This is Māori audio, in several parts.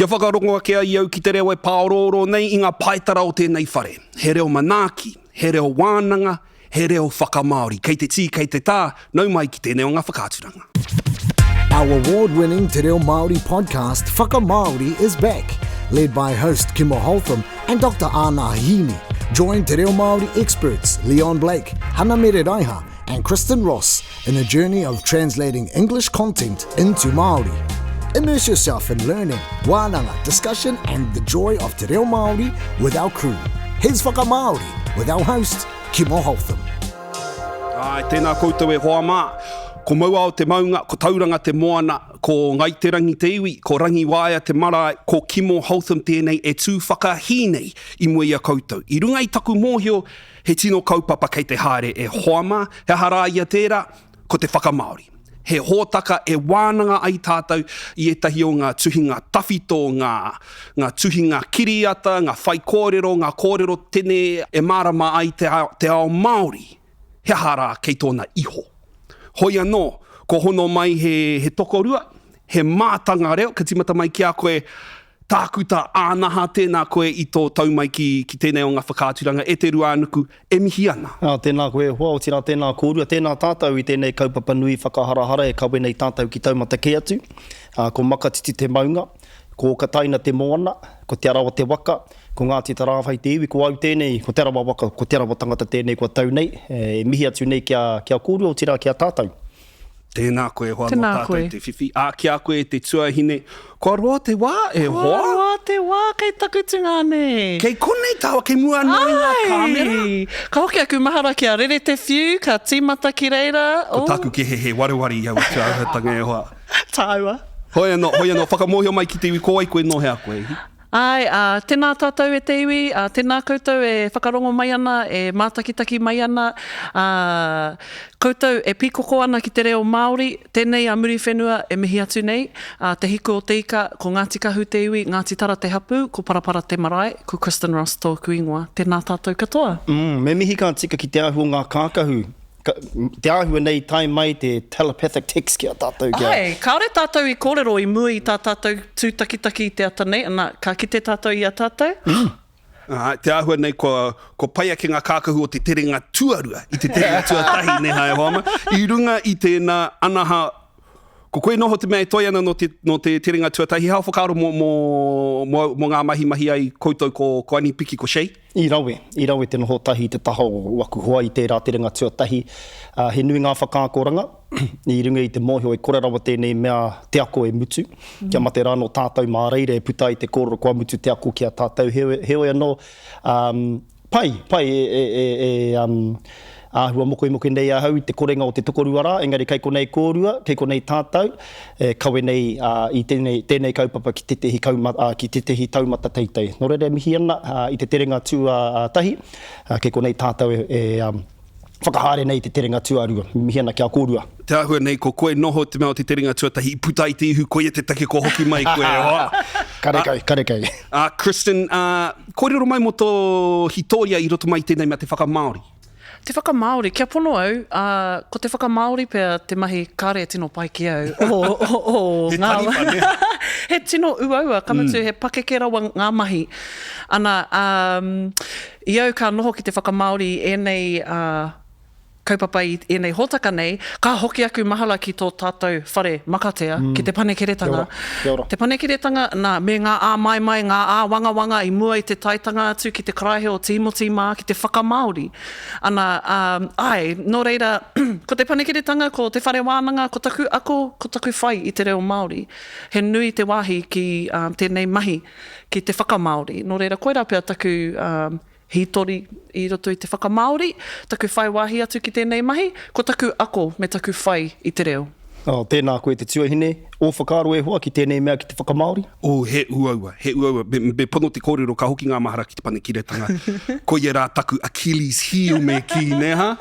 Kia whakarongoa kia iau ki te reo e pāororo nei i ngā paitara o tēnei whare. He reo manaaki, he reo wānanga, he reo whakamaori. Kei te tī, kei te tā, nau mai ki tēnei o ngā whakāturanga. Our award-winning Te Reo Māori podcast, Fakamaldi, is back. Led by host Kimo Houltham and Dr. Anaha Hiini. Join Te Reo Māori experts Leon Blake, Hana Mereraiha and Kristen in a journey of translating English content into Māori. Immerse yourself in learning, wānanga, discussion and the joy of Te Reo Māori with our crew. Here's Fakamaldi with our host, Kimo Houltham. Ai, tēnā koutou e hoa mā. Ko maua o te maunga, ko tauranga te moana, ko ngai te rangi te iwi, ko rangi waia te marae, ko Kimo Houltham tēnei e tū whakahine i mua ia koutou. I runga i taku mōhio, he tino kaupapa kei te haere e hoama, he hara ia tērā, ko te whakamaori. He hōtaka e wānanga ai tātou i etahi o ngā tuhinga tawhito, ngā tuhinga kiriata, ngā whai kōrero, ngā kōrero tene e marama ai te ao Māori. He hara kei tōna iho. Hoi anō, ko hono mai he tokorua, he mātanga reo, ka timata mai ki a koe tākuta ānaha tēnā koe i tō tau mai ki tēnei o ngā whakāturanga, e te rua anuku, e mihi ana. Tēnā koe hoa o tira tēnā kōrua, tēnā tātou i tēnei kaupapa nui whakaharahara e kawe nei tātou ki taumata ke atu, ko makatiti te maunga, ko kataina te moana, ko te arawa te waka, ko Ngāti Tarawhai te iwi, ko au tēnei, ko te arawa waka, ko te arawa tangata tēnei kua tau nei, e mihi atu nei kia kōrua o tira kia tātou. Tēnā koe hoa no tātou te whiwhi. Kia koe te tuahine, ko roa te wā e hoa. Ko roa te wā kei takutunga nei. Kei konei tawa, kei mua noi ngā kāmera. Ka hoki aku mahara kia rere te whiu, ka tīmata ki reira. Ko taku ki he warewari iau tuahatanga e hoa. Tāua. Hoi anō, whakamohio mai ki te iwi, ko ai koe no hea koe. Ai, tēnā tātou e te iwi, tēnā koutou e whakarongo mai ana, e mātakitaki mai ana, koutou e pikoko ana ki te reo Māori, tēnei a muri whenua e mihi atu nei, te hiku o te ika, ko Ngāti Kahu te iwi, Ngāti Tara te hapu, ko Parapara te marae, ko Kristen tōku ingoa, tēnā tātou katoa. Me mihi ka tika ki te ahu o ngā kākahu. Te ahua nei tai mai te telepathic text kia tātou kia. Ai, kaore tātou i kōrero i mua i tā tātou tūtakitaki i te ata nei, ana ka kite tātou i a tātou? Te ahua nei ko paia ki ngā kākahu o te terenga tuarua, i te terenga tuatahi ne hae hoama. I runga i tēnā anaha, ko koe noho te mea e toi ana no te terenga tuatahi, hao whakaaro mo ngā mahi ai koutou ko ani piki ko Chey? I rawe te noho tahi te taho waku hoa i tērā terenga tuatahi. He nui ngā whakākoranga, i runga i te mōhio e korerawa tēnei mea te ako e mutu. Kia mate rāno tātou mā reire e puta i te kōrero kua mutu te ako kia tātou. Heoi anō, ahua mokoe nei ahau i te korenga o te tokorua rā, engari kei konei kōrua, kei konei tātou, kawe nei i tēnei kaupapa ki tetehi taumata teitei. Nō reira mihi ana i te terenga tahi, kei konei tātou whakahaere nei te terenga tuarua, mihi ana kia kōrua. Te ahua nei ko koe noho te mea o te terenga tuatahi, i puta i te ihu koe te take ko hoki mai koe. Karekei. Kristen, kōrero mai mo tō hitoria i roto mai tēnei mea te whakamaori. Te whakamaori, kia pono au, ko te whakamaori pia te mahi kāre tino pai ki au. He taripa, ne? He tino uaua, kamatu he pakeke rawa ngā mahi. Ana, i au ka noho ki te whakamaori enei kaupapa i enei hōtaka nei, ka hoki aku mahala ki tō tātou whare makatea, ki te panekeretanga. Te panekeretanga, me ngā mai, ngā wanga i mua i te taitanga atu ki te karaihe o te imo-tima, ki te whakamaori. Ana, nō reira, ko te panekeretanga, ko te whare wānanga, ko taku ako, ko taku whai i te reo Māori. He nui te wāhi ki tēnei mahi ki te whakamaori. Nō reira, koe rā pia taku hitori i roto i te whakamaori, taku whai wāhi atu ki tēnei mahi, ko taku ako me taku whai i te reo. Tēnā koe te tuahine, o whakaaro e hoa ki tēnei mea ki te whakamaori? He uaua. Me pono te kōrero ka hoki ngā mahara ki te panekiretanga. Ko i rā taku Achilles heel me ki, ne ha?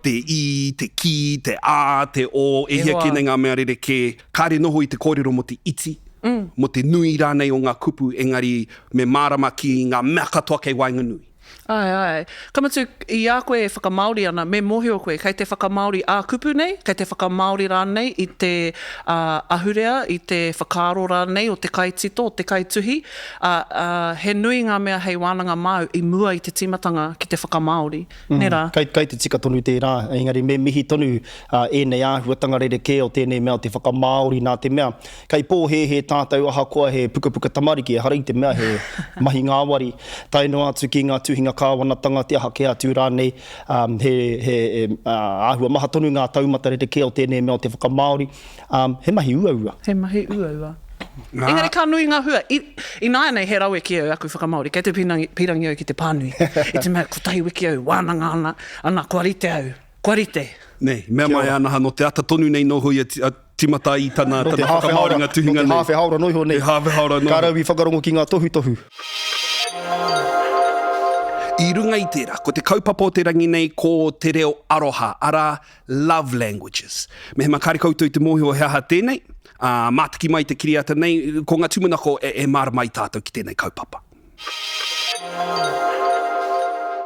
Te i, te ki, te a, te o, e hia kēnei ngā mea rere ke kāre noho i te kōrero mo te iti. Mo te nui rānei o ngā kupu, engari me mārama ki ngā mea katoa kei wainga nui. Ai. Kamatu i a koe e whakamaori ana, me mohio koe, kei te whakamaori a kupu nei, kei te whakamaori rānei i te ahurea, i te whakaaro rānei o te kaitito, o te kaituhi. He nui ngā mea hei wānanga mau i mua i te timatanga ki te whakamaori. Nera? Kei te tika tonu te rā, engari me mihi tonu ēnei āhuatanga rerekē o tēnei mea o te whakamaori nā te mea. Kei pō he tātou aha koa he puka tamariki e harei te mea he mahi ngāwari. Taino atu ki ngā tuhinga kāwanatanga te aha ke atu rānei, he āhua maha tonu ngā taumata rerekē o tēnei mea o te whakamaori. He mahi ua. He mahi ua. Engari ka nui ngā hua. I nāia nei he rawe ki au aku whakamaori, kei te pirangi au ki te pānui. I te mea kotahi wiki au, wānanga ana, kua rite au. Kua rite. Nei, mea mai Anaha, no te ata tonu nei no hui timata i tana whakamaoringa tuhinga nei. No te hawhi haura noiho nei. Te hawhi haura noiho. Ka rau i whakarongo ki ngā tohu. I runga i tērā, ko te kaupapa o te rangi nei ko te reo aroha, ara love languages. Me he makari koutou i te mohi o heaha tēnei, mātiki mai te kiriata nei, ko ngā tumanako e mara mai tātou ki tēnei kaupapa.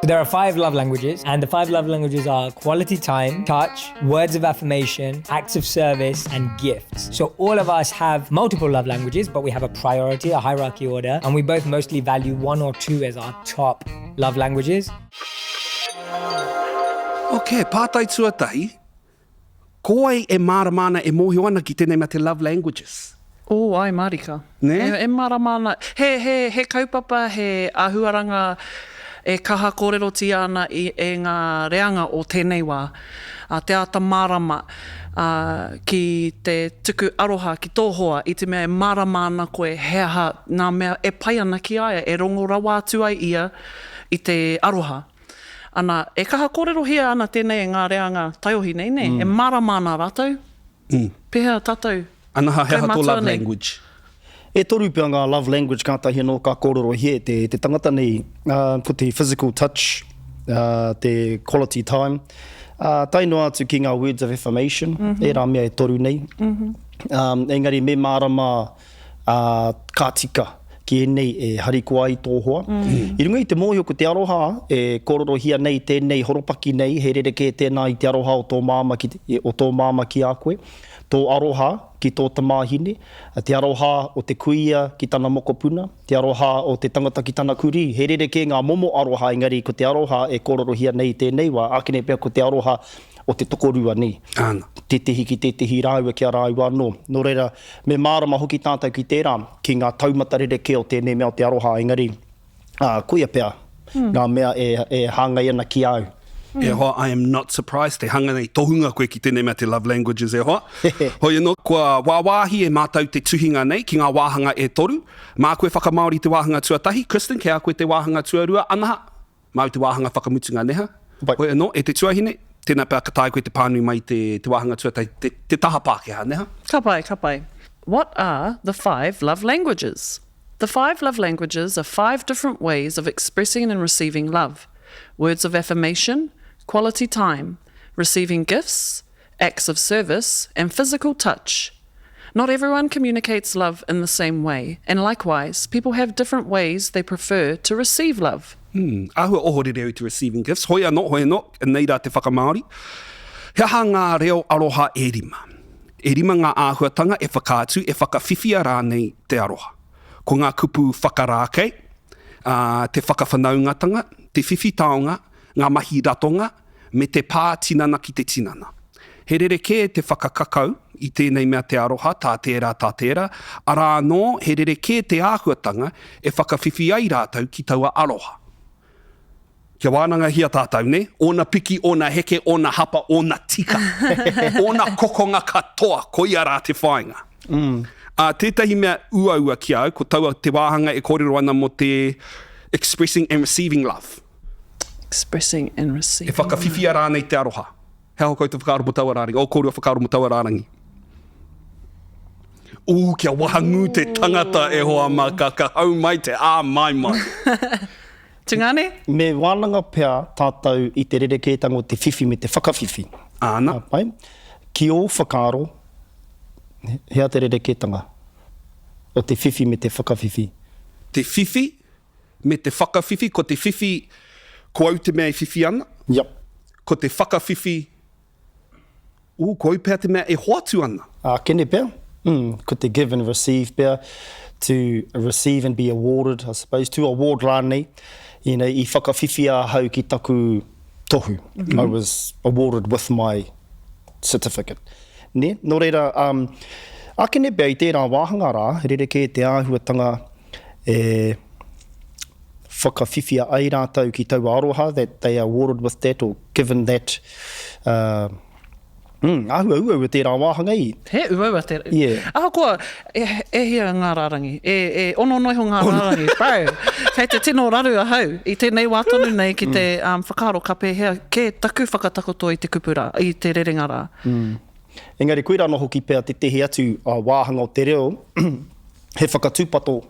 There are 5 love languages, and the 5 love languages are quality time, touch, words of affirmation, acts of service, and gifts. So all of us have multiple love languages, but we have a priority, a hierarchy order, and we both mostly value 1 or 2 as our top love languages. Okay, pātai tuatahi, koe e māramana e mohio ana ki tēnei mea te love languages. Ai marika. Ne? E māramana. He kaupapa, he ahuaranga, e kaha kōrero ti ana e ngā reanga o tēnei wā. Te ata marama ki te tuku aroha, ki tōhoa, i te mea e maramana koe heaha nā mea e pai ana ki aia, e rongo rawa atu ai ia i te aroha. Ana, e kaha kōrero hia ana tēnei e ngā reanga taiohi nei, ne? E maramana rātou. Pehea tātou. Anaha, heha tō love nei. language. E toru pia ngā love language kātahi anō ka kōrero hie, te tangata nei, ko te physical touch, te quality time, taino atu ki ngā words of affirmation, e rā mea e toru nei. Engari me mārama kā tika ki enei e harikoa i tōhoa. I runga i te mōhio ko te aroha, e kōrero hia nei tēnei horopaki nei, he rereke tēnā i te aroha o tō māma ki a koe. Tō aroha ki tō tamāhine, te aroha o te kuia ki tana mokopuna, te aroha o te tangata ki tana kuri. He rereke ngā momo aroha, engari ko te aroha e kōrero hia nei tēnei wā, ākene pia ko te aroha o te tokorua nei. Ana. Te tehi ki te tehi rāua ki a rāua anō. Nō reira, me mārama hoki tātou ki tērā, ki ngā taumata rereke o tēnei mea o te aroha, engari, kuia pia, ngā mea e hāngai ana ki au. E hoa, I am not surprised. Te hanga nei tohunga koe ki tēnei mea te love languages e hoa. Hoi anō, kua wāwāhi e mātau te tuhinga nei ki ngā wāhanga e toru. Mā koe whakamaori te wāhanga tuatahi. Kristen, kea koe te wāhanga tuarua. Anaha, mau te wāhanga whakamutunga neha. Hoi anō, e te tuahine, tēnā pēr katai koe te pānui mai te wāhanga tuatahi, te taha Pākehā neha. Ka pai. What are the 5 love languages? The 5 love languages are 5 different ways of expressing and receiving love. Words of affirmation, quality time, receiving gifts, acts of service, and physical touch. Not everyone communicates love in the same way, and likewise, people have different ways they prefer to receive love. Ahua ohore reo to receiving gifts. Hoi anō, nei rā te whakamaori. Heha ngā reo aroha e rima. E rima ngā āhuatanga e whakātu, e whakawhiwhia rānei te aroha. Ko ngā kupu whakarākei, te whakawhanaungatanga, te whiwhi taonga, ngā mahi ratonga, me te pā tinana ki te tinana. He rereke te whakakakau i tēnei mea te aroha, tā tērā. Arā anō, he rereke te āhuatanga e whakawhiwhi ai rātou ki taua aroha. Kia wānanga hia tātou, ne? Ona piki, ona heke, ona hapa, ona tika. Ona kokonga katoa, ko ia rā te whainga. Tētahi mea ua ki au, ko taua te wāhanga e kōrero ana mo te expressing and receiving love. Expressing and receiving. E whakawhiwhia rānei te aroha. Hea hoko i te whakaaro mo taua rārangi. O kōrua whakaaro mo taua rārangi. Kia wahangu te tangata e hoa mā ka hau mai te mai. Tingane? Me wānanga pia tātou i te rerekētanga o te whiwhi me te whakawhiwhi. Ana. Pai? Ki o whakaaro, hea te rerekētanga o te whiwhi me te whakawhiwhi. Te whiwhi me te whakawhiwhi, ko te whiwhi Ko au te mea e whiwhi ana. Yep. Ko te whakawhiwhi. Ko au pēr te mea e hoatu ana. Kene pēr. Ko te give and receive pēr. To receive and be awarded, I suppose, to award rānei. I whakawhiwhi a hau ki taku tohu. I was awarded with my certificate. Ne? Nō reira, kene pēr i tērā wāhanga rā, rere ke te āhuatanga whakawhiwhi a ai rātou ki tau aroha, that they are awarded with that, or given that ua tērā wāhanga i. He ua tērā. Yeah. Koa, e hia ngā rārangi. E ono noi ho ngā rārangi. Bro, kei te tino raru a hau. I tēnei wā tonu nei ki te whakaaro ka pēhea, ke taku whakatakoto i te kupura, i te rerenga rā. Engari, koe rā no hoki pēr te tehi atu wāhanga o te reo, he whakatūpato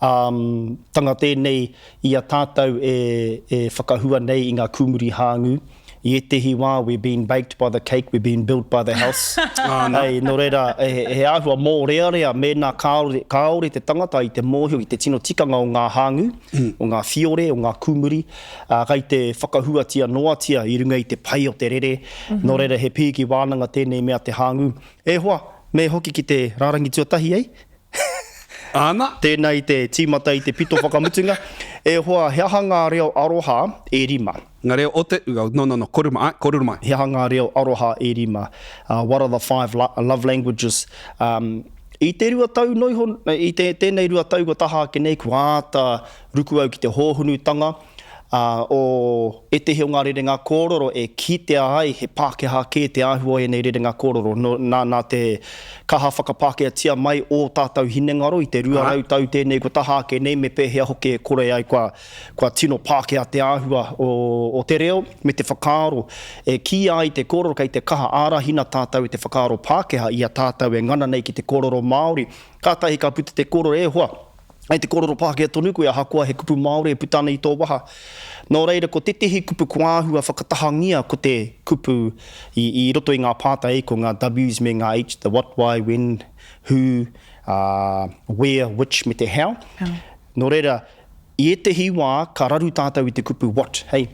tanga tēnei i a tātou e whakahua nei i ngā kumuri hāngu. I tehi wā, we've been baked by the cake, we've been built by the house. Hei, nō reira, he āhua mō rea mēnā kāore te tangata i te mōhio, i te tino tikanga o ngā hāngu, o ngā whiore, o ngā kumuri, kai te whakahuatia noatia i runga i te pai o te rere. Nō reira, he pīki wānanga tēnei mea te hāngu. E hoa, me hoki ki te rārangi tuatahi, ei? Ana. Tēnei te tīmata i te pito whakamutunga. E hoa, he aha ngā reo aroha e rima. Ngā reo o te... koruru mai. He aha ngā reo aroha e rima. What are the 5 love languages? I te rua tau noiho, i tēnei rua tau ko taha ke nei, kua āta ruku au ki te hōhunutanga. O e te heo ngā rerenga kōroro e kitea ai he Pākehā ke te āhua e nei rerenga kōroro. Nā te kaha whakapākea tia mai o tātou hinengaro i te rua rau tau tēnei ko taha ke nei me pēhea hoke e kore ai kua tino Pākehā te āhua o te reo me te whakaaro. E ki ai te kōroro kei te kaha ārahina tātou i te whakaaro Pākehā i a tātou e ngana nei ki te kōroro Māori. Kātahi ka puta te kōroro e hoa. Ai te kōroro Pākehā tonu koe a hakoa he kupu Māori e putana i tō waha. Nō reira, ko te tehi kupu kua āhua whakatahangia ko te kupu i roto i ngā pātai, ko ngā W's me ngā H, the what, why, when, who, where, which, me te how. Nō reira, i e tehi wā, ka raru tātou i te kupu what, hey.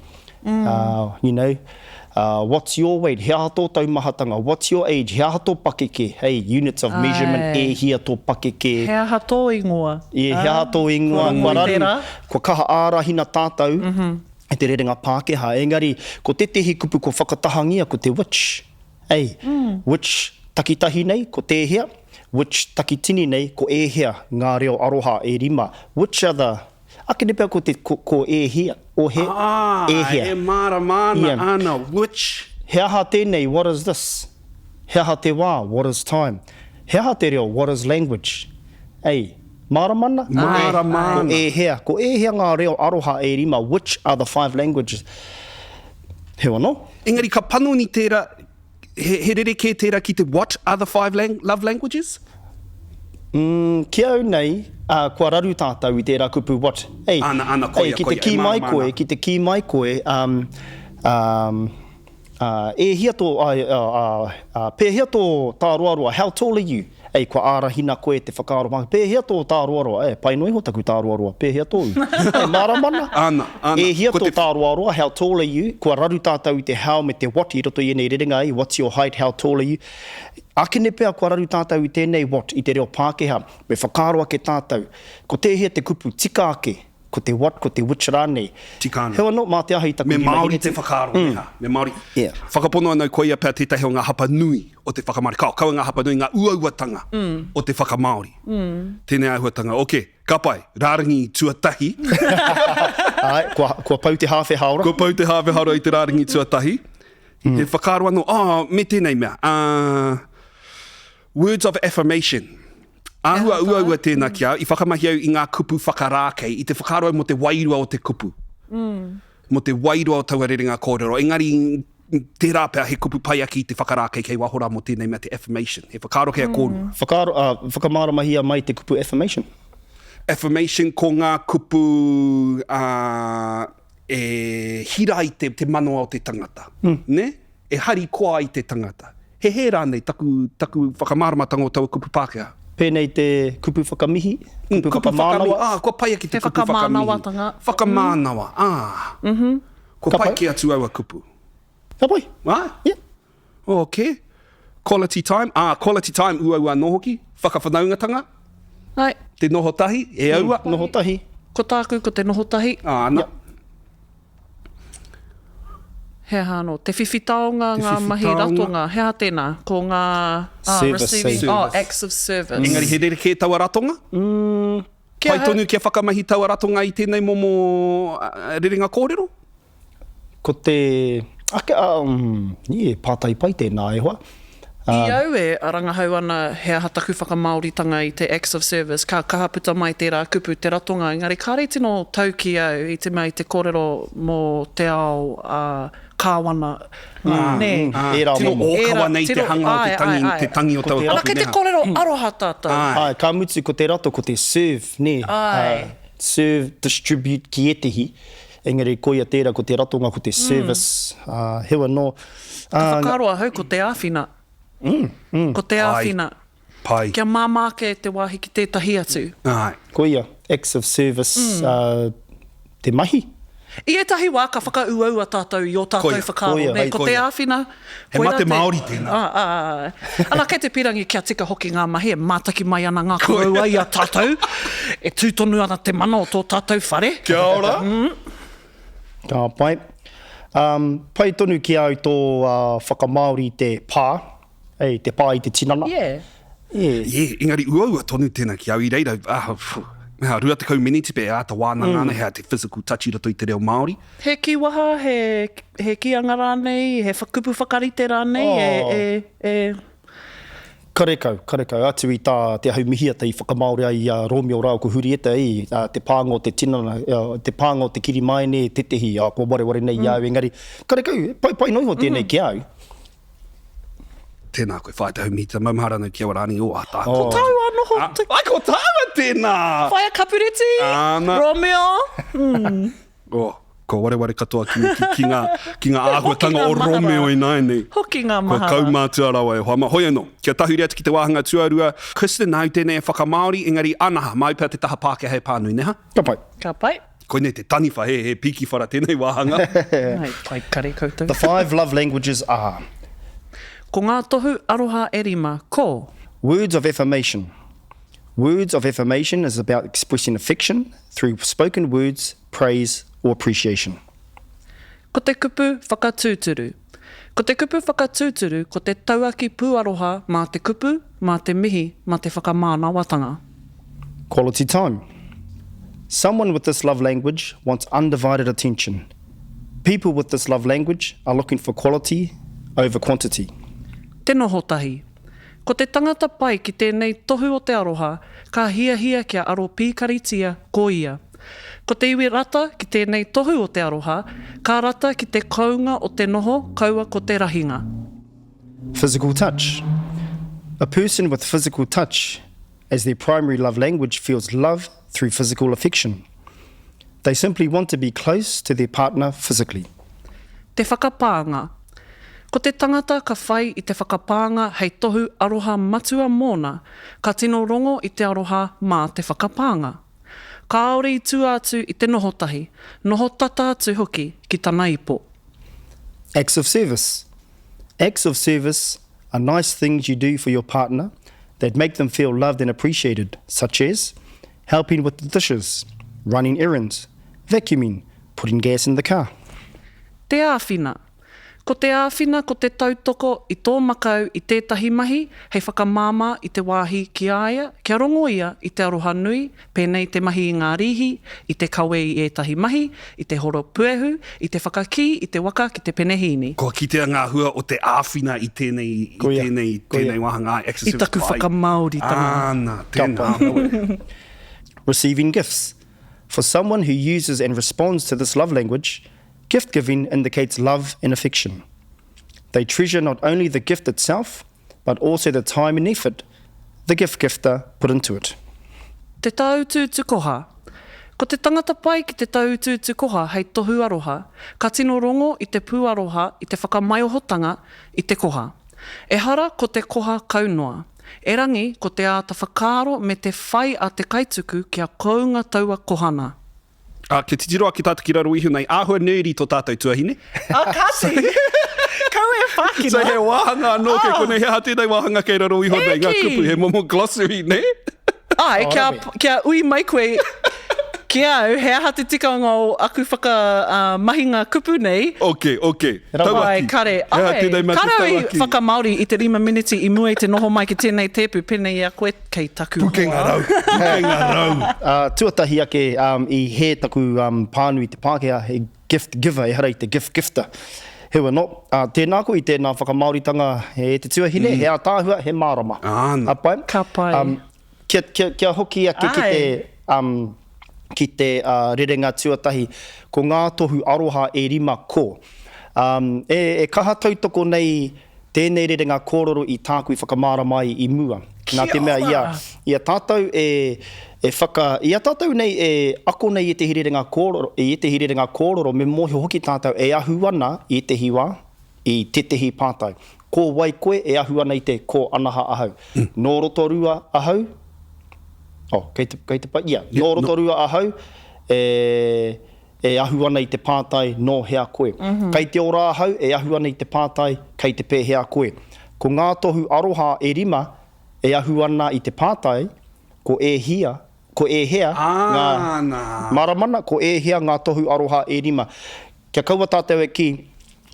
What's your weight? Hea hato taumahatanga. What's your age? Hea hato pakeke. Hey, units of measurement. E hia tō pakeke. Hea hato ingoa. Hea hato ingoa. Kua raru, kua kaha ārahina tātou. E te rerenga Pākehā. Engari, ko te tehi kupu ko whakatahangia ko te which. Hey, which takitahi nei, ko te hea. Which takitini nei, ko e hea. Ngā reo aroha e rima. Which are the... Akene pēr ko e hea. O he, e hea. E mara mana ana. Which? He aha tēnei, what is this? He aha te wā, what is time? He aha te reo, what is language? Ei, mara mana? Mara mana. Ko e hea ngā reo aroha e rima, which are the 5 languages? He wano? Engari, ka panu ni tērā, he rere ke tērā ki te what are the 5 love languages? Kia au nei, kua raru tātou i tērā kupu what? Ei, ana, koia, ki te ki mai koe, ki te ki mai koe, e hia tō, pēhea tō tā roaroa, how tall are you? Ei, kua ārahina koe te whakaaro manga, pēhea tō tā roaroa, pai noi ho taku tā roaroa, pēhea tō. Ei, mara mana. Ana. E hia tō tā roaroa, how tall are you? Kua raru tātou i te how me te what, i roto i nei rerenga ai, what's your height, how tall are you? Akene pēr kua raru tātou i tēnei what, i te reo Pākehā, me whakaaroa ke tātou. Ko te hea te kupu tika ake, ko te what, ko te which rānei. Tika ana. Hewa no, mā te ahi taku. Me Māori te whakaaro meha. Me Māori. Yeah. Whakapono anau koia pēr tētahi o ngā hapa nui o te whakamāori. Kaua ngā hapa nui, ngā uauatanga o te whakamāori. Tēnei āhuatanga. Ok, ka pai, rārangi tuatahi. Ai, kua pau te hawhe haora. Kua pau te hawhe haora i te rārangi tuatahi. He whakaaro anō, me tēnei mea. Words of affirmation. Āhua uaua tēnā ki au, i whakamahi au i ngā kupu whakarākei, i te whakaaro mo te wairua o te kupu. Mo te wairua o taua rerenga kōrero. Engari, tērā pēr he kupu pai aki i te whakarākei kei wahora mo tēnei mea te affirmation. He whakaaro kei a kōrua. Whakamaramahi mai te kupu affirmation. Affirmation ko ngā kupu e hira i te manoa o te tangata. Ne? E hari koa i te tangata. He rānei taku whakamaramatanga o taua kupu Pākehā. Pēnei te kupu whakamihi, kupu whakamānawa. Kua pai aki te kupu whakamihi. Whakamānawa tanga. Whakamānawa, Ko Ka pai pai. ki atu aua kupu. Ka pai. Ai? Yeah. Okay. Quality time. Quality time ua no hoki. Whakawhanaungatanga. Ai, Te noho tahi, e aua. Noho tahi. ko tāku ko te noho tahi. Ana. Yep. Hea hano, te whiwhitaonga, Te ngā mahi whiwhitaonga. ratonga, hea tēnā, ko ngā Service, receiving, service. acts of service. Engari he rere ke taua ratonga? Kia Pai tonu kia whakamahi taua ratonga i tēnei momo rerenga kōrero? Ko te... pātai pai tēnā e hoa. I au e arangahau ana hea hataku whakamāoritanga i te acts of service, ka kahaputa mai tērā kupu te ratonga, engari kāre tino tau ki au i te mai te kōrero mō te ao kāwana. Nē. Era Tino momo. ōkawa nei te tino- hanga o ai, te tangi, ai, ai. te tangi o taua te Ana kupu ke te neha. kōrero aroha tātou. Ai. Ai, ka mutu ko te rato ko te serve, ne? Ai. Serve, distribute, ki etehi. Engari koia tērā ko te ratonga ko te service. Hewa no. Ka whakaroa hau ko te āwhina. Ko te Ai. āwhina. Pai. Kia māmake te wāhi ki tētahi atu. Ai. Koia, acts of service, te mahi. I etahi wā ka whakauaua tātou i o tātou Koia, whakaro. koia, Ne, ai, ko te koia. āwhina. He koina mate Māori tēnā. Ana kei te pirangi kia tika hoki ngā mahi, e mātaki mai ana ngā kauaua i a tātou. E tūtonu ana te mana o tō tātou whare. Kia ora. Ka pai. Pai tonu ki au tō whakamāori te pā. Ei, te pā i te tinana. Yeah. Yeah, engari ua tonu tēnā ki au i reira. Mea, rua te kau miniti pe ata wānanga ana, hea te physical touch i roto i te reo Māori. He kiwaha, he kianga rānei, he whakupu whakarite rānei, Karekau. Atu i tā te haumihia te i whakamāori ai Romeo rao ko hurieta i te pāngo te tinana, te pāngo te kiri mai ne te tehi, ko wareware nei au. Engari, karekau, pai noiho tēnei ki au. Tēnā koe whae te haumita, maumahara no kia warani o ata. Oh. tau anoho. Ai, ko tāua tēnā! Whaia kapureti, Ana. Romeo. Ko wareware katoa ki ngā āhuatanga o Hoki ngā mahara. Romeo i nai nei. Hoki ngā Ko mahara. kaumātua rawa e hoa. Hoi anō, kia tahuri atu ki te wāhanga tuarua. Kristin, nau tēnei e whakamāori, engari Anaha, mai pēr te taha Pākehā he pānui, neha? Ka pai. Ka pai. Koe nei te taniwha, he piki whara tēnei wāhanga. Ai, pai kare koutou. The 5 love languages are Ko ngā tohu aroha e rima, ko. words of affirmation. Words of affirmation is about expressing affection through spoken words, praise or appreciation. Ko te kupu whakatūturu. Ko te kupu whakatūturu, ko te tauaki pūaroha mā te kupu, mā te mihi, mā te whakamāna watanga. Quality time. Someone with this love language wants undivided attention. People with this love language are looking for quality over quantity. Te noho tahi. Ko te tangata pai ki tēnei tohu o te aroha, ka hia kia aro pīkaritia ko ia. Ko te iwi rata ki tēnei tohu o te aroha, ka rata ki te kaunga o te noho, kaua ko te rahinga. Physical touch. A person with physical touch as their primary love language feels love through physical affection. They simply want to be close to their partner physically. Te whakapānga. Ko te tangata ka whai i te whakapānga hei tohu aroha matua mōna, ka tino rongo i te aroha mā te whakapānga. Kāore i tū atu i te noho tahi, noho tata atu hoki ki tāna ipo. Acts of service. Acts of service are nice things you do for your partner that make them feel loved and appreciated, such as helping with the dishes, running errands, vacuuming, putting gas in the car. Te āwhina. Ko te āwhina ko te tautoko i tō makau i tētahi mahi, hei whakamāma i te wāhi ki aia, kia rongo ia i te aroha nui, pēnei te mahi i ngā rihi, i te kawe i ētahi mahi, i te horo puehu, i te whakaki, i te waka ki te penehini. Ko kitea ngā hua o te āwhina i tēnei, Koia, tēnei wahanga. I taku whakamāori tanga. Ana, tēnā. Receiving gifts. For someone who uses and responds to this love language, gift giving indicates love and affection. They treasure not only the gift itself, but also the time and effort the gift gifter put into it. Te tautūtu koha. Ko te tangata pai ki te tautūtu koha hei tohu aroha, ka tino rongo i te pūaroha i te whakamaiohotanga i te koha. E hara ko te koha kaunoa. E rangi ko te āta whakaaro me te whai a te kaituku kia kounga taua kohana. Ke titiroa ki tātou ki raro iho nei, āhua nerdy tō tātou tuahine. Kāti. Kau e whākina. So he wāhanga anō ke kone, he tēnei wāhanga kei raro iho nei, ngā kupu, he momo glossary, ne? Ai, kia ui mai koe, ki au, he aha te tika ngā aku mahinga kupu nei. Ok. Ai, kare. Ai, kare i whakamauri i te 5 miniti i mua i te noho mai ki tēnei tepu, pene i a koe kei taku hoa. Pukenga rau. Tuatahi ake i he taku pānui te Pākehā, he gift giver, e hara i te gift gifter. Hewa no, tēnā koe i tēnā whakamauritanga he te tuahine, he a tāhua, he mārama. Apai? Ka pai. Kia hoki ake ki te rerenga tuatahi, ko ngā tohu aroha e rima ko. E kaha tautoko nei tēnei rerenga kōrero i tākui whakamāramai i mua. Nā te mea ia tātou ia tātou nei e ako nei i te hirerenga kōrero, me mohi hoki tātou e ahu ana i te hiwa, i te tehi pātai. Ko wai koe e ahu ana i te ko anaha ahau. Nō roto rua ahau, kei te pai, nō roto rua ahau, e ahu ana i te pātai no hea koe. Kei te ora ahau, e ahu ana i te pātai, kei te pē hea koe. Ko ngā tohu aroha e rima, e ahu ana i te pātai, ko e hea, ngā maramana, ko e hea ngā tohu aroha e rima. Kia kaua tātou e ki,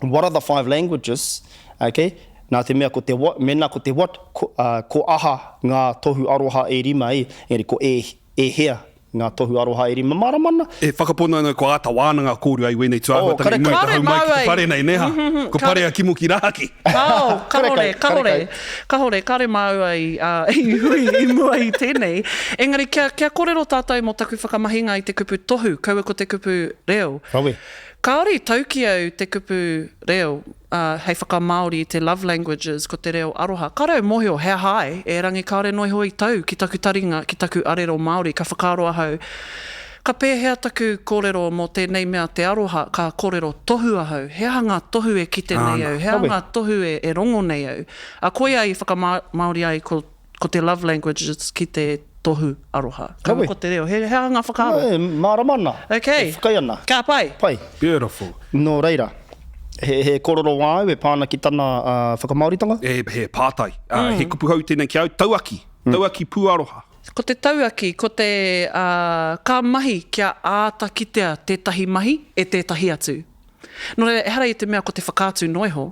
what are the 5 languages, okay? Nā te mea ko te what, mena ko te what, ko aha ngā tohu aroha e rima eri ko e hea ngā tohu aroha e rima maramana. E whakapona ana ko ata wānanga kōru ai wēnei tuahuatanga i mua te hau mai ki te whare nei neha. Ko pare a Kimo ki rāki. Kahore, kare mau ai i hui i mua i tēnei. Engari, kia kōrero tātou mo taku whakamahinga i te kupu tohu, kaua ko te kupu reo. Rawe. Kāori tauki au te kupu reo, hei whakamaori i te love languages ko te reo aroha. Ka rau mohio, hea hai, e rangi kāre noi hoi tau ki taku taringa, ki taku arero Māori, ka whakaroa hau. Ka pēhea taku kōrero mō tēnei mea te aroha, ka kōrero tohu ahau. Hea ngā tohu e kite nei au, hea ngā tohu e rongo nei au. A koe ai whakamaori ai ko te love languages ki te tohu aroha. Kaua ko te reo, hea ngā whakaaro. Māramana. Okay. Whakai ana. Ka pai. Beautiful. Nō reira. He kōrero wāu e pāna ki tana whakamauritanga? He pātai. He kupu hau tēnei ki au, tauaki. Tauaki pūaroha. Ko te tauaki, ko te ka mahi kia āta kitea tētahi mahi e tētahi atu. No e hara i te mea ko te whakātu noiho,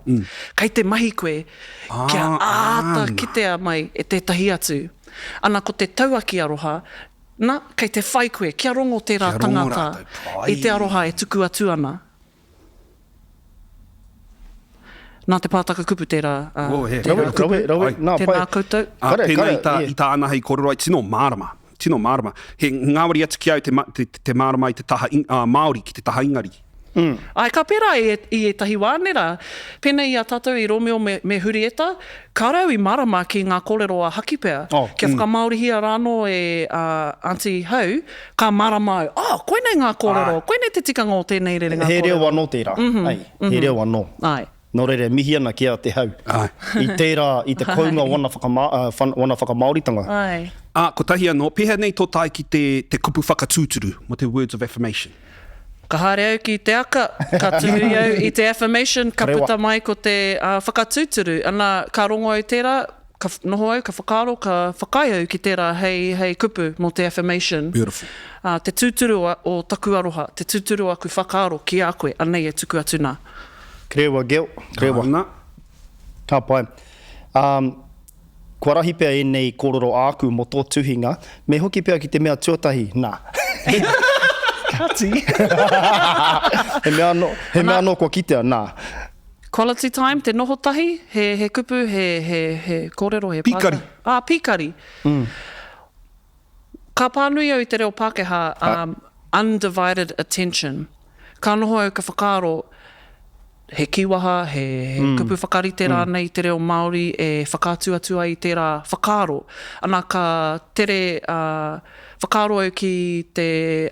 kei te mahi koe kia āta kitea mai e tētahi atu. Ana ko te tauaki aroha, kei te whai koe, kia rongo tērā tangata i te aroha e tuku atu ana. Nā te pātaka kupu tērā tēnā koutou. Pēnei i tā ana hei kōrero ai, tino mārama. He ngāwari atu ki au te mārama i te taha Māori ki te taha ingari. Ai, ka pērā i e tahi wānera. Pēnei a tātou i Romeo me Hurieta, ka rau i marama ki ngā kōrero a haki pēr. Kia whakamaurihia rāno e Auntie Hau, ka marama au, koe nei ngā kōrero, koe nei te tikanga o tēnei re ngā kōrero. He reo wano tērā, he reo wano. Ai. Nō reire, mihi ana kia te hau. I tērā, i te kounga wana whakamauritanga. Ai. Ko tahi anō, pēhea nei tō tai ki te kupu whakatūturu, mo te words of affirmation. Ka haere au ki te aka, ka tuhuri au i te affirmation, ka puta mai ko te whakatūturu. Ana, ka rongo au tērā, ka noho au, ka whakaaro, ka whakai au ki tērā hei kupu mo te affirmation. Beautiful. Te tūturu o taku aroha, te tūturu aku whakaaro ki a koe, anei e tuku atu nā. Krewa geo, krewa. Tā pai. Kua rahi pia e nei kōrero āku mo tō tuhinga, me hoki pia ki te mea tuatahi, nā. Kati. He mea no kua kitea, nā. Quality time, te noho tahi, he kupu, he kōrero, he Pikari. Pikari. Ka pānui au i te reo Pākehā, undivided attention. Ka noho au ka whakaaro, he kiwaha, he kupu whakarite rānei te reo Māori e whakātu atu ai tērā whakaaro. Ana ka tere whakaaro au ki te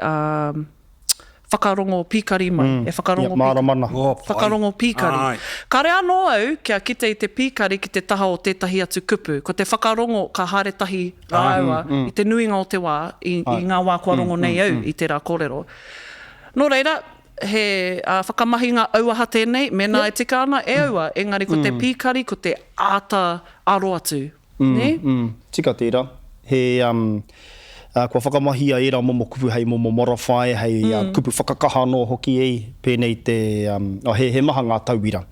whakarongo pīkari mai. E whakarongo māramana. Whakarongo pīkari. Ka rea anō au kia kite i te pīkari ki te taha o tētahi atu kupu. Ko te whakarongo ka haere tahi rāua i te nuinga o te wā, i ngā wā kua rongo nei au i tērā kōrero. Nō reira, he whakamahi ngā auaha tēnei, mena e tika ana e aua, engari ko te pīkari, ko te āta aro atu. Ne? Tika tērā. He, kua whakamahi a era momo kupu hei momo morawhai, hei kupu whakakaha no hoki ei, pēnei te, he maha ngā tauira.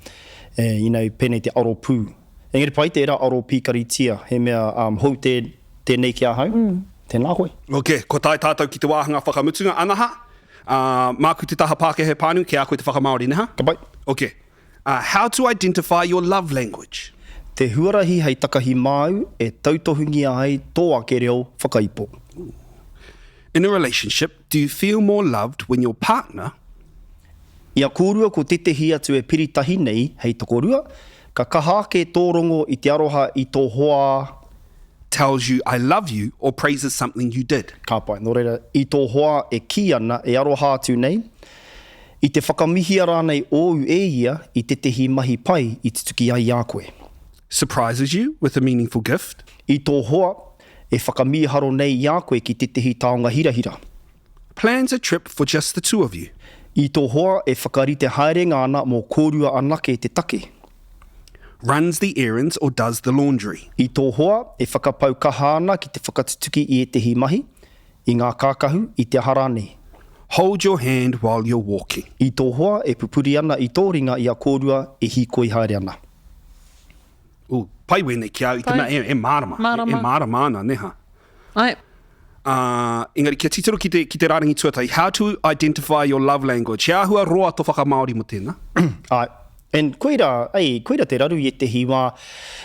Pēnei te aro pū. Engari pai tērā aro pīkari tia, he mea hou tēnei ki a hau. Tēnā koe. Ok, ko tai tātou ki te wāhanga whakamutunga. Anaha, māku te taha Pākehē pānu, ki a koe te whakamaori, neha? Ka pai. Ok. How to identify your love language? Te huarahi hei takahi māu e tautohungi ai tō ake reo whakaipo. In a relationship, do you feel more loved when your partner Ia kōrua ko tetehi atu e piritahi nei hei tokorua, ka kaha ke tō rongo i te aroha i tō hoa tells you I love you or praises something you did? Ka pai, nō reira, i tō hoa e ki ana e aroha atu nei, i te whakamihia rānei ōu e ia i tetehi mahi pai i te tuki ai a koe. Surprises you with a meaningful gift? I tō hoa e whakamiharo nei i a koe ki tetehi taonga hirahira. Plans a trip for just the two of you? I tō hoa e whakarite haerenga ana mō kōrua anake te take. Runs the errands or does the laundry? I tō hoa e whakapau kaha ana ki te whakatutuki i e tehi mahi, i ngā kākahu i te harane. Hold your hand while you're walking? I tō hoa e pupuri ana i tō ringa i a kōrua e hikoi haere ana. Pai wene ki au, i tēnā e mārama. Mārama. E mārama ana, neha. Ai, Engari, kia titiro ki te rārangi tuatai. How to identify your love language? He ahua roa tō whakamaori mo tēnā? Ai, koira te raru i te hiwa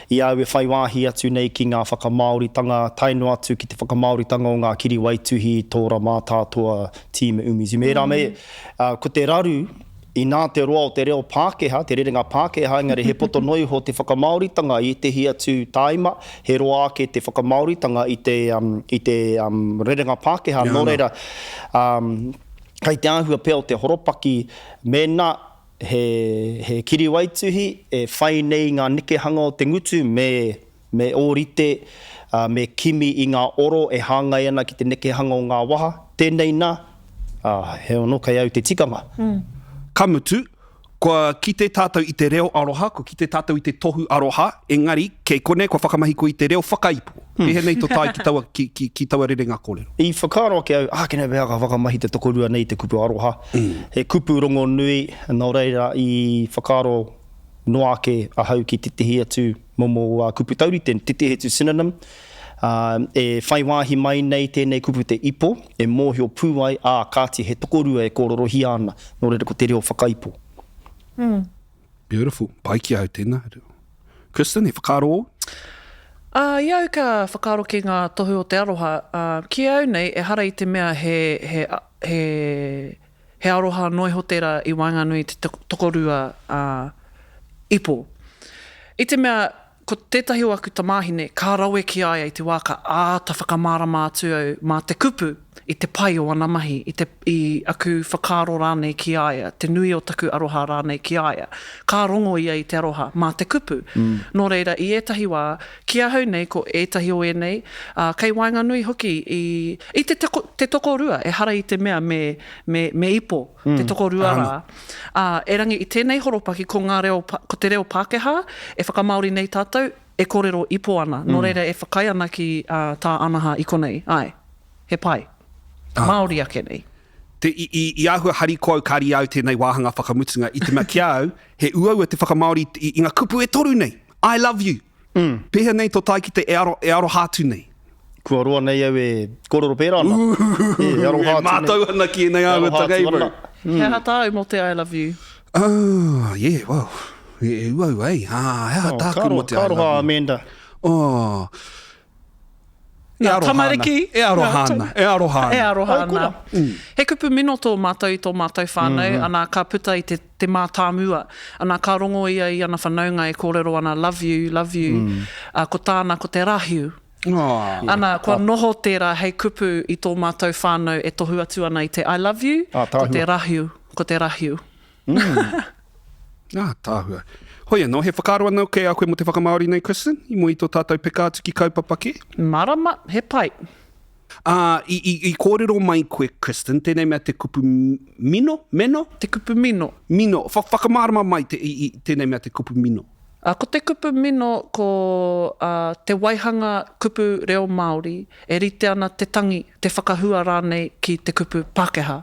i au e whai wāhi atu nei ki ngā whakamaoritanga, taino atu ki te whakamaoritanga o ngā kiri waituhi, tōra mātātua, tīme umizi. Mērā me, ko te raru, i nā te roa o te reo Pākehā, te rerenga Pākehā, engari he poto noi ho te whakamaoritanga i te hi atu taima, he roa ake te whakamaoritanga i te rerenga Pākehā. Nō reira, kai te āhua pēo te horopaki, mena he kiri waituhi e whai nei ngā nekehanga o te ngutu me ōrite, me kimi i ngā oro e hāngai ana ki te nekehanga o ngā waha. Tēnei nā, he ono kai au te tikanga. Kamutu, kua ki te tātou i te reo aroha, ko ki te tātou i te tohu aroha, engari, kei kone, kua whakamahi ko i te reo whakaipo. Pehe nei tō tai ki taua rerenga kōrero. I whakaro ke au, kena bea ka whakamahi te tokorua nei te kupu aroha. He kupu rongo nui, nō reira i whakaro noa ke ahau ki tetehi atu momo kupu tauri, tetehi atu synonym. E whai wāhi mai nei tēnei kupu te ipo, e mōhio pūai, kāti he tokorua e kōrorohi ana, nō reira ko te reo whakaipo. Beautiful. Pai ki au tēnā. Kristen, he whakaro o? Iau ka whakaro ki ngā tohu o te aroha, ki au nei e hara i te mea he aroha noi hotera i Wainganui te tokorua ipo. I te mea, ko tētahi o aku tamāhine, ka rawe ki ai i te wā ka āta whakamārama atu au mā te kupu i te pai o ana mahi, i aku whakaro rānei ki aia, te nui o taku aroha rānei ki aia. Ka rongo ia i te aroha mā te kupu. Nō reira, i ētahi wā, ki ahau nei ko ētahi o e nei, kei Wainganui hoki i te tokorua, e hara i te mea me ipo, te tokorua rā. E rangi i tēnei horopaki ko te reo Pākehā, e whakamaori nei tātou, e kōrero ipo ana. Nō reira, e whakai ana ki tā anaha i konei. Ai, he pai. Māori ake nei. I ahua hari ko au kari au tēnei wāhanga whakamutunga, i te mea ki au, he uaua te whakamaori i ngā kupu e toru nei. I love you. Peha nei tō tai ki te e aro hātu nei. Kua roa nei au e kororo pēra ana. E aro hātu nei. Mātau ana ki nei au e tagairu. He hata au mo te I love you. Oh, yeah, wow. E uaua ei. He hata aku mo te I love you. Karoha Amanda. Oh. E arohana. E arohana. He kupu mino tō mātou i tō mātou whānau, ana ka puta i te mātāmua, ana ka rongo ia i ana whanaunga e kōrero ana love you. Ko tāna, ko te rahiu. Ana, kua noho tērā hei kupu i tō mātou whānau e tohu atu ana i te I love you, ko te rahiu. Tāhua. Hoi anō, he whakaro anō kei a koe mo te whakamaori nei, Kristen? I mo i tō tātou peka atu ki kaupapa ke? Marama, he pai. I kōrero mai koe, Kristen, tēnei mea te kupu meno? Te kupu mino. Mino. Whakamārama mai tēnei mea te kupu mino. Ko te kupu mino, ko te waihanga kupu reo Māori, e rite ana te tangi, te whakahua rānei ki te kupu Pākehā.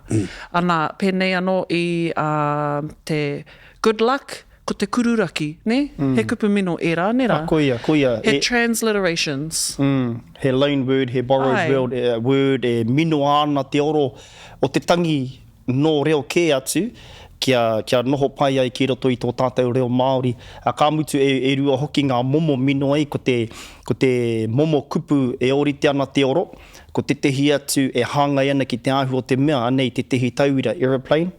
Ana, pēnei anō i te good luck, ko te kururaki, ne? He kupu mino e rā, ne rā? Koia. He transliterations. He loan word, he borrowed word, e mino ana te oro o te tangi no reo kē atu, kia noho pai ai ki roto i tō tātou reo Māori. Ka mutu e rua hoki ngā momo mino ai, ko te momo kupu e orite ana te oro, ko te tehi atu e hāngai ana ki te ahu o te mea, anei te tehi tauira aeroplane,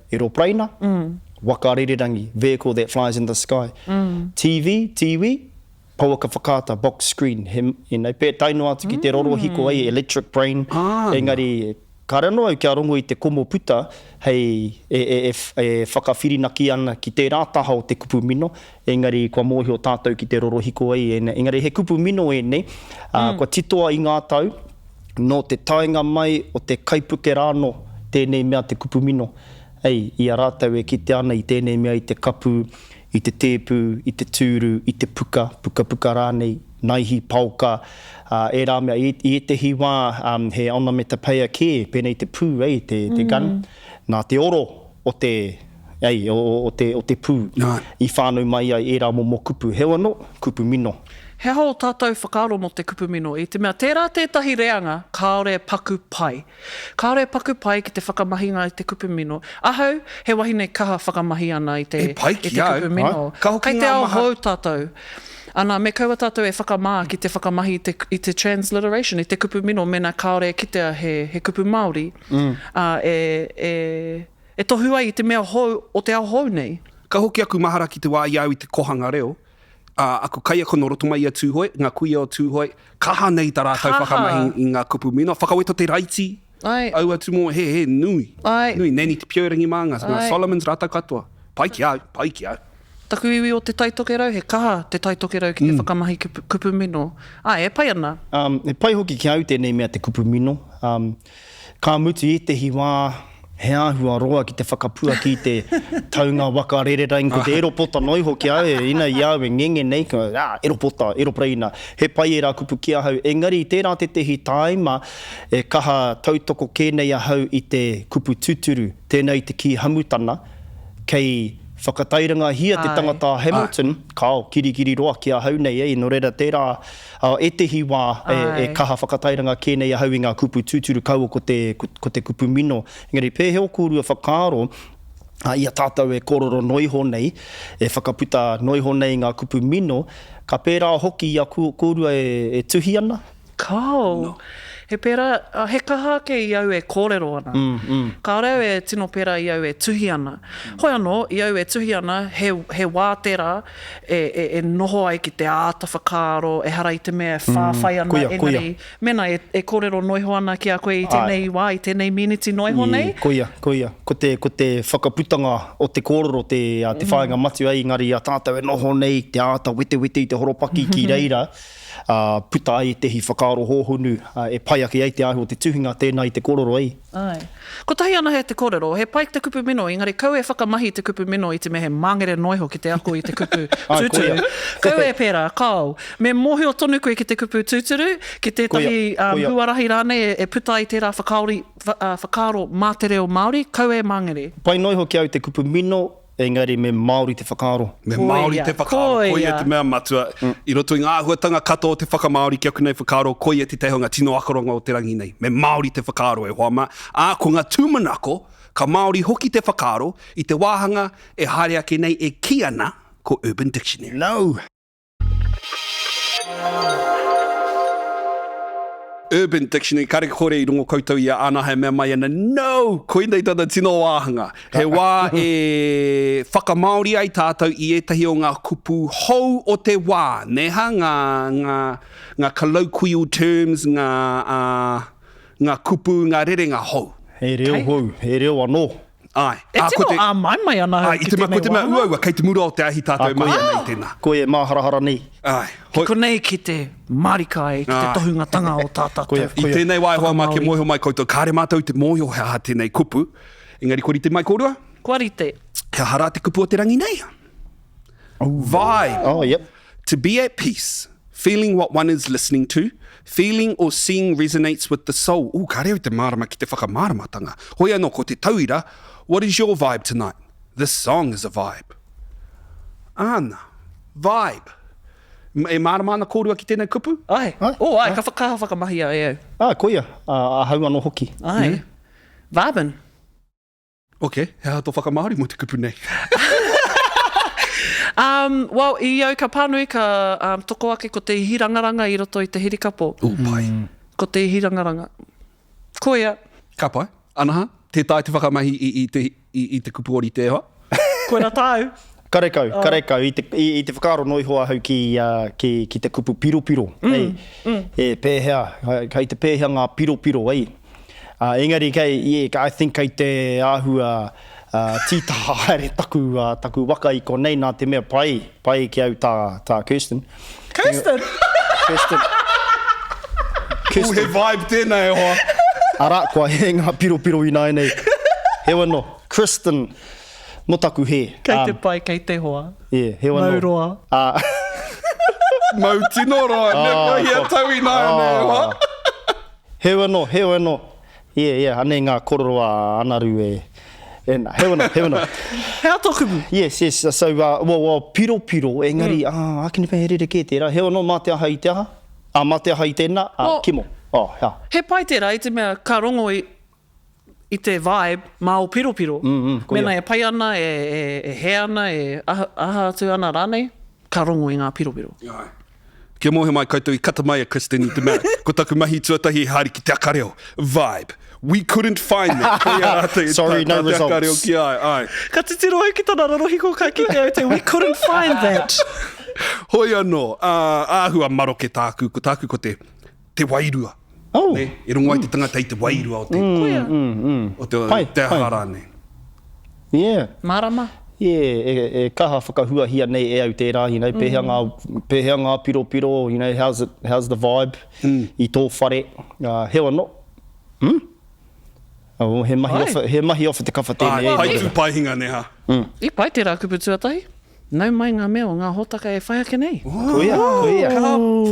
waka rererangi, vehicle that flies in the sky. TV, pauaka whakata, box screen, pē taino atu ki te roro hiko ai, electric brain, engari, ka rano au kia rongo i te komo puta, hei e whakawhirinaki ana ki te rātaha o te kupu mino, engari kua mōhi o tātou ki te roro hiko ai, engari he kupu mino e nei, kua titoa i ngā tau, no te taenga mai o te kaipuke rāno, tēnei mea te kupu mino, i a rātau e kite ana i tēnei mea i te kapu, i te tēpu, i te tūru, i te puka rānei, naihi pauka, e rā mea i te hiwā, he ona me te paia kē, pēnei te pū, te gun, nā te oro o te pū, i whānau mai ai e rā mo kupu, hewa no, kupu mino. He hao tātou whakaaro mo te kupu mino, i te mea tērā tētahi reanga, kāore paku pai. Kāore paku pai ki te whakamahinga i te kupu mino. Ahau, he wahine kaha whakamahi ana i te kupu mino. Kei te ao hou tātou. Ana, me kaua tātou e whakamā ki te whakamahi i te transliteration, i te kupu mino, mena kāore kitea he kupu Māori. E tohu ai i te mea hou, o te ao hou nei. Ka hoki aku mahara ki te wā iau i te kohanga reo. Ako kai ako no roto mai a tūhoi, ngā kuia o tūhoi, kaha nei tā rātou whakamahi i ngā kupu mino. Whakaweto te raiti, au atu mō, he, nui. Nui, neni te piorangi manga, ngā Solomon's rātou katoa. Pai ki au. Taku iwi o te taitoke rau, he kaha te taitoke rau ki te whakamahi kupu mino. E pai ana? E pai hoki ki au tēnei mea te kupu mino. Ka mutu i te hiwā, he āhua roa ki te whakapua ki te taunga waka rererangi, ko te eropota noi hoki au, ina i au e ngenge nei, eropota, eropreina, he pai e rā kupu ki ahau. Engari, tērā te tehi taima, e kaha tautoko kēnei ahau i te kupu tuturu, tēnei te ki hamutana, kei whakatairanga hia te tangata Hamilton, kao, kirikiri roa ki ahau nei, no reira tērā, e te hiwā e kaha whakatairanga kēnei ahau i ngā kupu tūturu kaua ko te kupu mino. Engari, pēheo kūrua whakaaro, ia tātou e kororo noiho nei, e whakaputa noiho nei ngā kupu mino, ka pērā hoki ia kūrua e tuhi ana. Kao! He pērā, he kaha ke i au e kōrero ana. Ka rau e tino pērā i au e tuhi ana. Hoi anō, i au e tuhi ana, he wā tērā e noho ai ki te āta whakaaro, e hara i te mea whāwhai ana. Engari, mena e kōrero noiho ana ki a koe i tēnei wā, i tēnei miniti noiho nei. Koia. Ko te whakaputanga o te kōrero, te whāinga matu ai, ngari a tātou e noho nei, te āta wete i te horopaki ki reira. Puta ai tehi whakaaro hōhunu, e pai ake ai te ahu o te tuhinga tēnā i te kōrero ai. Ko tahi ana he te kōrero, he pai te kupu mino, engari kau e whakamahi te kupu mino i te me he mangere noiho ki te ako i te kupu tūturu. Kau e pērā, kau, me mohi o tonu koe ki te kupu tūturu, ki tētahi huarahi rāne e puta i tērā whakaaro mā te reo Māori, kau e mangere. Pai noiho ki au te kupu mino, engari me Māori te whakaaro. Me Māori te whakaaro, koia te mea matua. I roto i ngā huatanga kato o te whakamāori ki aku nei whakaaro, koia te tehonga tino akaronga o te rangi nei. Me Māori te whakaaro e hoa mā. Ko ngā tūmanako, ka Māori hoki te whakaaro, i te wāhanga e haere ake nei e ki ana ko Urban Dictionary. No! Urban Dictionary, kare kore i rungo koutou i a Anaha mea mai ana, no! Koe nei tana tino wāhanga. He wā e whakamaori ai tātou i etahi o ngā kupu hou o te wā. Neha ngā colloquial terms, ngā kupu, ngā rerenga hou. He reo hou, he reo anō. Ai. E tino mai ana Ai, ko te mea ua, kei te mura o te ahi tātou mai ana i tēnā. Ko e māharahara nei. Ai. Ko nei ki te marikai, ki te tohungatanga o tā tātou. I tēnei wai hoa mā ke moho mai koutou, kāre mātou te moho he aha tēnei kupu. Engari, ko rite mai kōrua? Ko rite. He hara te kupu o te rangi nei. Vibe. Oh, yep. To be at peace, feeling what one is listening to, feeling or seeing resonates with the soul. Ka reo te marama ki te whakamaramatanga. Hoi anō, ko te tauira, what is your vibe tonight? This song is a vibe. Ana, vibe. E marama ana kōrua ki tēnei kupu? Ai. Ai, ka whakamahi a e au. Koia, a hau anō hoki. Ai. Vibin. Ok, he hato whakamahari mo te kupu nei. Well, i au ka pānui ka toko ake ko te hirangaranga i roto i te hirikapo. Pai. Ko te hirangaranga. Koia. Ka pai. Anaha, te tai te whakamahi i te kupu ori te hoa. Koina tāu. Karekau. I te whakaaro noi hoa hau ki te kupu piro. E pēhea, kai te pēhea ngā piro, ei. Engari, I think kei te āhua tītaha haere taku waka I konei nā te mea pai ki au tā Kristen. Kristen? He vibe tēnei e hoa. Ara, kua he ngā piro I nai nei. He wano, Kristen, no taku he. Kei te pai, kei te hoa. Yeah, he wano. Mauroa. Mau tino roa, ne hia tau I nai nei hoa. He wano. Yeah, ane ngā kororoa anaru e. Ena, he wano. Hea toku mu? Yes. So, piro, engari, akini pēi here ke tērā. He wano, mā te aha I te aha. Mā te aha I tēnā, Kimo. Hea. He pai tērā, I te mea ka rongo I te vibe, mā o piro. Mena e pai ana, e he ana, e aha atu ana rānei, ka rongo I ngā piro. Kia mohe mai koutou I kata mai a Kristen I te mea. Ko taku mahi tuatahi haere ki te akareo. Vibe. We couldn't find it. Sorry, no results. Ki ai. Ka te tiro ai ki tana rarohi ko ka ki te we couldn't find that. Hoi anō, āhua maroke tāku, ko te wairua. Oh. Ne? E rongo ai te tangata I te wairua o te ahara ne. Yeah. Marama. Yeah, e kaha whakahua hia nei e au tērā, pēhea ngā piro, how's the vibe I tō whare, he wano. He mahi ofa te kawha tēnei. Pai tū paihinga ne ha. I pai tērā kupu tuatahi. Nau mai ngā mea o ngā hōtaka e whai ake nei. Koia.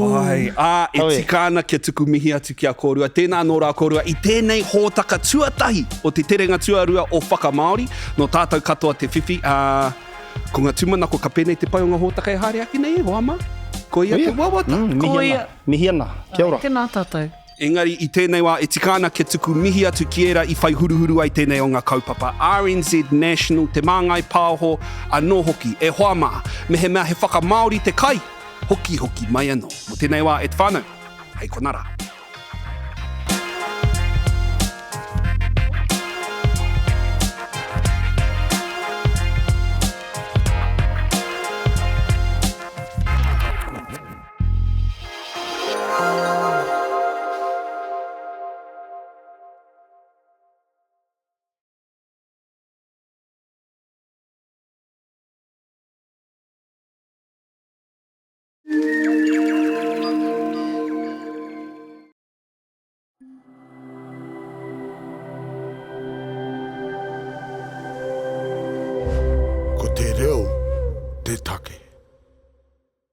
Pai. E tika ana kia tuku mihi atu ki a kōrua. Tēnā nō rā kōrua I tēnei hōtaka tuatahi o te terenga tuarua o Whakamaori. No tātou katoa te whiwhi. Ko ngā tūmanako ka pēnei te pai o ngā hōtaka e haere ake nei, hoa ma? Koia te wawata. Mihi ana. Kia ora. Tēnā tātou. Engari, I tēnei wā, e tika ana kia tuku mihi atu ki era I whai huruhuru ai tēnei o ngā kaupapa. RNZ National, Te Māngai Pāhō, anō hoki, e hoa maa, me he mea he whakamaori te kai, hoki mai anō. Mo tēnei wā, e te whānau, hei konara.